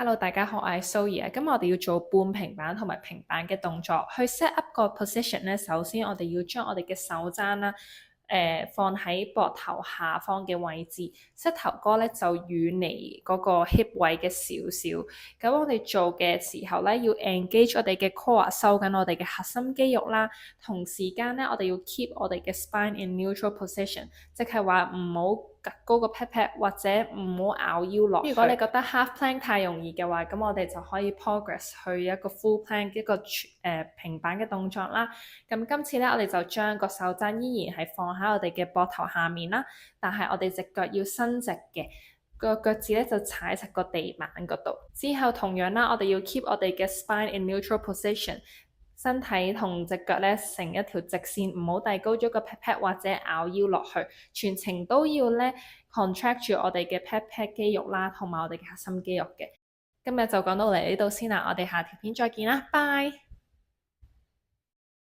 Hello，大家好，我係 Zoe 啊。今日我哋要做半平板同埋平板嘅動作，去 set up 個 position 咧。首先我哋要將我哋嘅手踭啦，放喺膊頭下方嘅位置，膝頭哥咧就遠離嗰個 hip 位嘅少少。咁我哋做嘅時候咧，要 engage 我哋嘅 core，收緊我哋嘅核心肌肉啦。同時間咧，我哋要 keep 我哋嘅 spine in neutral position，即係話唔好趌高個 pat pat 或者唔好拗腰落去。如果你覺得 half plank 太容易嘅話，咁我哋就可以 progress 去一個 full plank 一個平板嘅動作啦。咁今次咧，我哋就將個手踭依然係放喺我哋嘅膊頭下面啦，但係我哋隻腳要伸直嘅。個腳趾咧就踩實個地板嗰度。之後同樣啦，我哋要 keep 我哋嘅 spine in neutral position，身體同隻腳咧成一條直線，唔好遞高咗個 pat pat 或者拗腰落去，全程都要咧 contract 住我哋嘅 pat pat 肌肉啦，同埋我哋嘅核心肌肉嘅。今日就講到嚟呢度先啦，我哋下條片再見啦，拜。